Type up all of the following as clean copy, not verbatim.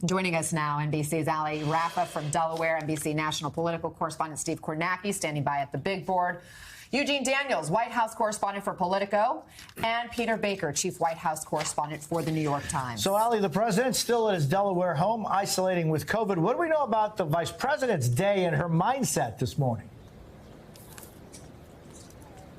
Joining us now, NBC's Ali Rafah from Delaware, NBC national political correspondent Steve Kornacki standing by at the big board, Eugene Daniels, White House correspondent for Politico, and Peter Baker, chief White House correspondent for The New York Times. So, Ali, the president's still at his Delaware home, isolating with COVID. What do we know about the vice president's day and her mindset this morning?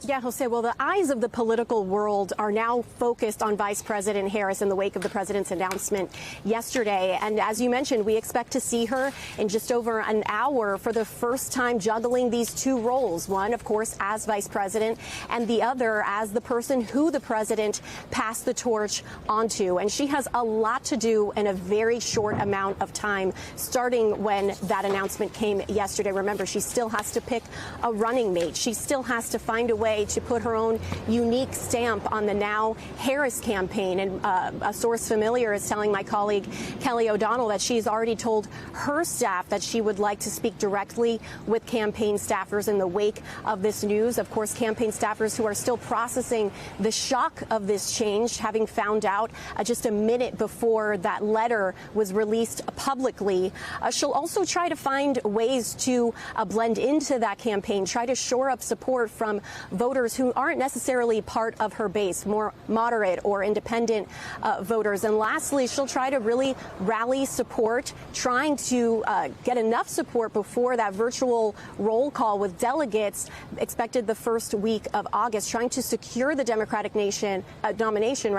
Yeah, Jose, well, the eyes of the political world are now focused on Vice President Harris in the wake of the president's announcement yesterday. And as you mentioned, we expect to see her in just over an hour for the first time juggling these two roles. One, of course, as vice president, and the other as the person who the president passed the torch onto. And she has a lot to do in a very short amount of time, starting when that announcement came yesterday. Remember, she still has to pick a running mate. She still has to find a way to put her own unique stamp on the now Harris campaign. And a source familiar is telling my colleague Kelly O'Donnell that she's already told her staff that she would like to speak directly with campaign staffers in the wake of this news. Of course, campaign staffers who are still processing the shock of this change, having found out just a minute before that letter was released publicly. She'll also try to find ways to blend into that campaign, try to shore up support from voters who aren't necessarily part of her base, more moderate or independent voters. And lastly, she'll try to really rally support, trying to get enough support before that virtual roll call with delegates expected the first week of August, trying to secure the Democratic nomination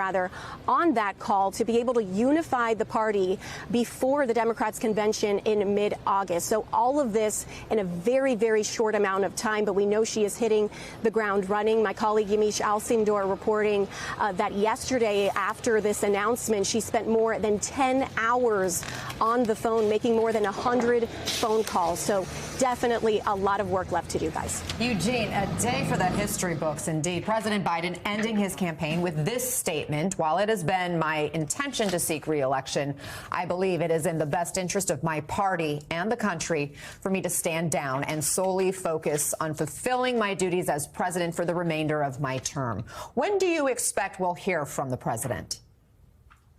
on that call to be able to unify the party before the Democrats' convention in mid-August. So all of this in a very, very short amount of time, but we know she is hitting the ground running. My colleague Yamiche Alcindor reporting that yesterday, after this announcement, she spent more than 10 hours on the phone, making more than 100 phone calls. So definitely a lot of work left to do, guys. Eugene, a day for the history books, indeed. President Biden ending his campaign with this statement: while it has been my intention to seek re-election, I believe it is in the best interest of my party and the country for me to stand down and solely focus on fulfilling my duties as president for the remainder of my term. When do you expect we'll hear from the president?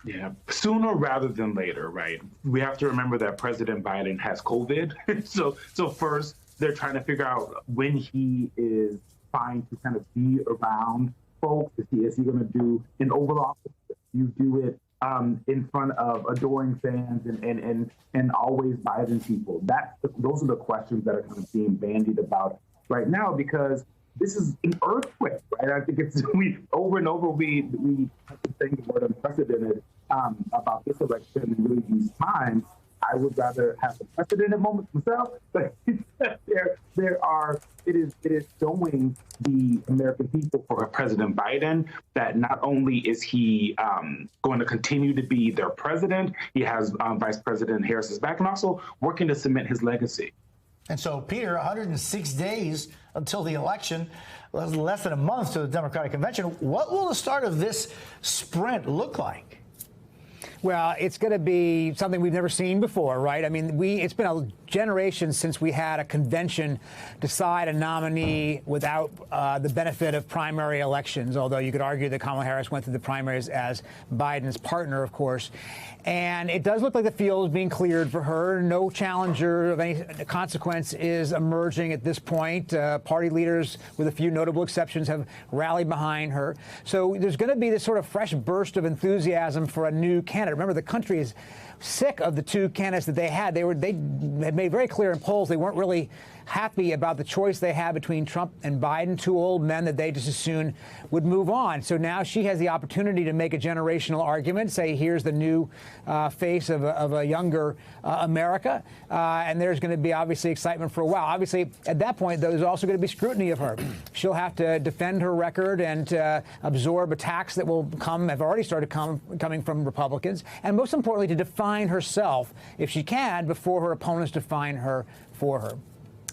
Yeah, sooner rather than later, right? We have to remember that President Biden has COVID. so first, they're trying to figure out when he is fine to kind of be around folks. Is he going to do an Oval Office? You do it in front of adoring fans and always Biden people. Those are the questions that are kind of being bandied about right now, because this is an earthquake, right? I think we over and over we have to say the word unprecedented about this election and really these times. I would rather have the precedented moments myself, but it is showing the American people, for President Biden, that not only is he going to continue to be their president, he has Vice President Harris's back, and also working to cement his legacy. And so, Peter, 106 days until the election, less than a month to the Democratic convention. What will the start of this sprint look like? Well, it's going to be something we've never seen before, right? I mean, it's been a generation since we had a convention decide a nominee without the benefit of primary elections, although you could argue that Kamala Harris went through the primaries as Biden's partner, of course. And it does look like the field is being cleared for her. No challenger of any consequence is emerging at this point. Party leaders, with a few notable exceptions, have rallied behind her. So there's going to be this sort of fresh burst of enthusiasm for a new candidate. Remember, the country is sick of the two candidates that they had. They had made very clear in polls they weren't really happy about the choice they had between Trump and Biden, two old men that they just as soon would move on. So now she has the opportunity to make a generational argument, say here's the new face of a younger America, and there's going to be obviously excitement for a while. Obviously, at that point, though, there's also going to be scrutiny of her. She'll have to defend her record and absorb attacks that will have already started coming from Republicans, and most importantly, to define herself, if she can, before her opponents define her for her.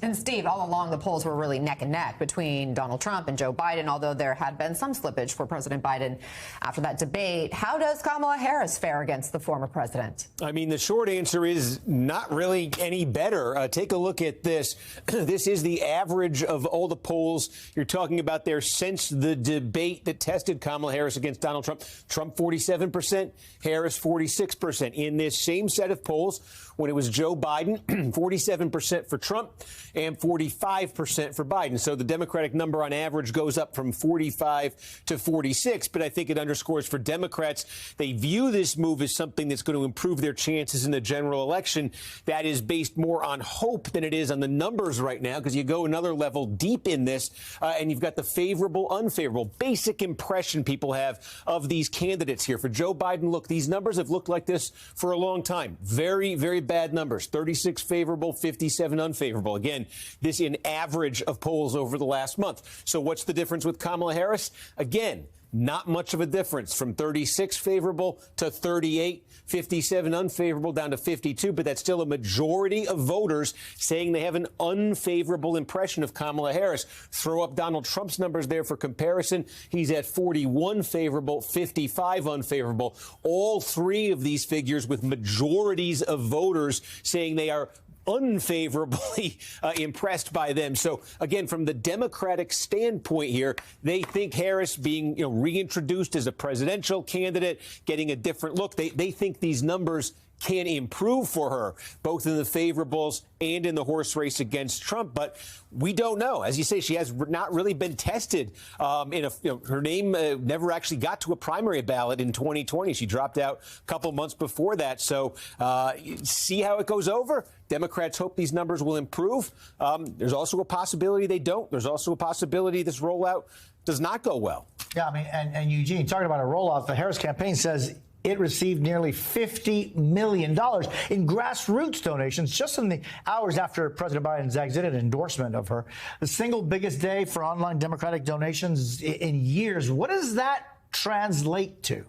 And Steve, all along the polls were really neck and neck between Donald Trump and Joe Biden, although there had been some slippage for President Biden after that debate. How does Kamala Harris fare against the former president? I mean, the short answer is not really any better. Take a look at this. This is the average of all the polls you're talking about there since the debate that tested Kamala Harris against Donald Trump. Trump 47%, Harris 46%. In this same set of polls, when it was Joe Biden, 47% for Trump and 45% for Biden. So the Democratic number on average goes up from 45 to 46. But I think it underscores for Democrats, they view this move as something that's going to improve their chances in the general election. That is based more on hope than it is on the numbers right now, because you go another level deep in this and you've got the favorable, unfavorable, basic impression people have of these candidates here. For Joe Biden, look, these numbers have looked like this for a long time. Very, very bad numbers. 36 favorable, 57 unfavorable. Again, this in average of polls over the last month. So what's the difference with Kamala Harris? Again, not much of a difference, from 36 favorable to 38, 57 unfavorable down to 52. But that's still a majority of voters saying they have an unfavorable impression of Kamala Harris. Throw up Donald Trump's numbers there for comparison. He's at 41 favorable, 55 unfavorable. All three of these figures with majorities of voters saying they are unfavorably impressed by them. So, again, from the Democratic standpoint here, they think Harris being reintroduced as a presidential candidate, getting a different look, they think these numbers can improve for her, both in the favorables and in the horse race against Trump. But we don't know. As you say, she has not really been tested. Her name never actually got to a primary ballot in 2020. She dropped out a couple months before that. So see how it goes over. Democrats hope these numbers will improve. There's also a possibility they don't. There's also a possibility this rollout does not go well. Yeah, I mean, and Eugene, talking about a rollout, the Harris campaign says it received nearly $50 million in grassroots donations just in the hours after President Biden's exited endorsement of her. The single biggest day for online Democratic donations in years. What does that translate to?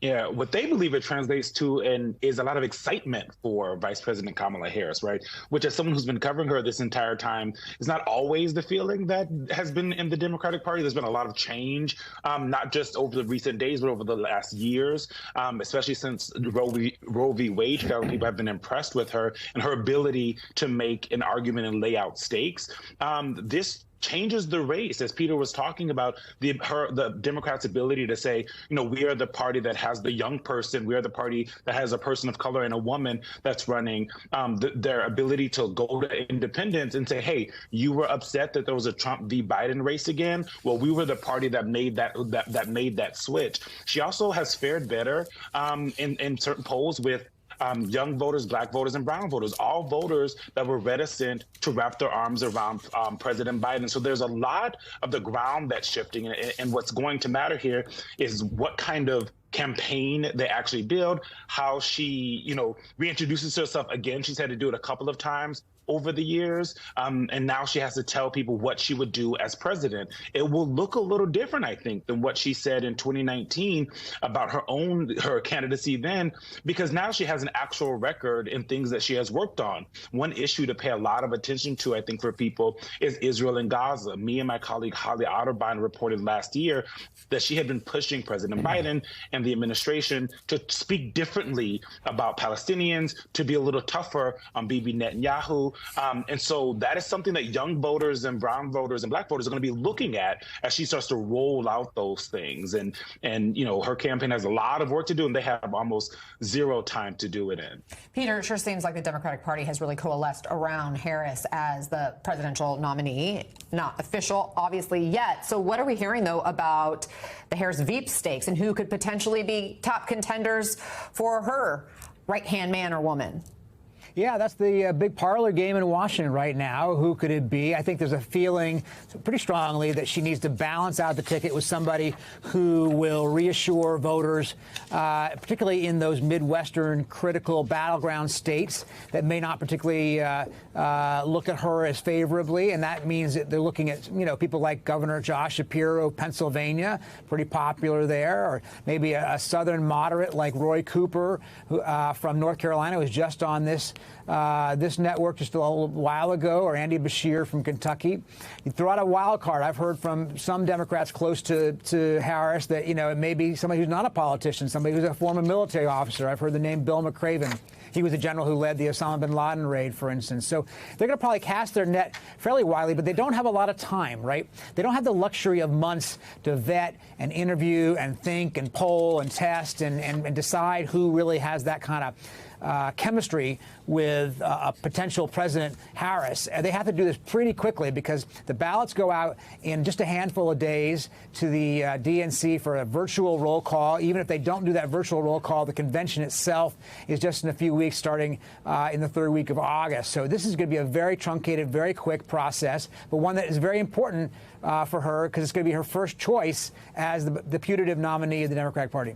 Yeah, what they believe it translates to and is a lot of excitement for Vice President Kamala Harris, right? Which, as someone who's been covering her this entire time, is not always the feeling that has been in the Democratic Party. There's been a lot of change, not just over the recent days, but over the last years, especially since Roe v. Wade. People have been impressed with her and her ability to make an argument and lay out stakes. This changes the race, as Peter was talking about, the Democrats' ability to say, we are the party that has the young person, we are the party that has a person of color and a woman that's running, their ability to go to independents and say, hey, you were upset that there was a Trump v. Biden race again? Well, we were the party that made that made that switch. She also has fared better in certain polls with young voters, black voters, and brown voters, all voters that were reticent to wrap their arms around President Biden. So there's a lot of the ground that's shifting. And what's going to matter here is what kind of campaign they actually build, how she, reintroduces herself again. She's had to do it a couple of times over the years, and now she has to tell people what she would do as president. It will look a little different, I think, than what she said in 2019 about her candidacy then, because now she has an actual record in things that she has worked on. One issue to pay a lot of attention to, I think, for people is Israel and Gaza. Me and my colleague Holly Otterbein reported last year that she had been pushing President Biden and the administration to speak differently about Palestinians, to be a little tougher on Bibi Netanyahu. And so that is something that young voters and brown voters and black voters are going to be looking at as she starts to roll out those things. And her campaign has a lot of work to do, and they have almost zero time to do it in. Peter, it sure seems like the Democratic Party has really coalesced around Harris as the presidential nominee. Not official, obviously, yet. So what are we hearing, though, about the Harris Veep stakes and who could potentially be top contenders for her right-hand man or woman? Yeah, that's the big parlor game in Washington right now. Who could it be? I think there's a feeling pretty strongly that she needs to balance out the ticket with somebody who will reassure voters, particularly in those Midwestern critical battleground states that may not particularly look at her as favorably. And that means that they're looking at, people like Governor Josh Shapiro of Pennsylvania, pretty popular there, or maybe a Southern moderate like Roy Cooper from North Carolina, who's just on this this network just a little while ago, or Andy Beshear from Kentucky. You throw out a wild card. I've heard from some Democrats close to Harris that, it may be somebody who's not a politician, somebody who's a former military officer. I've heard the name Bill McRaven. He was the general who led the Osama bin Laden raid, for instance. So they're going to probably cast their net fairly widely, but they don't have a lot of time, right? They don't have the luxury of months to vet and interview and think and poll and test and decide who really has that kind of chemistry with a potential President Harris. They have to do this pretty quickly because the ballots go out in just a handful of days to the DNC for a virtual roll call. Even if they don't do that virtual roll call, the convention itself is just in a few weeks, starting in the third week of August. So this is going to be a very truncated, very quick process, but one that is very important for her because it's going to be her first choice as the putative nominee of the Democratic Party.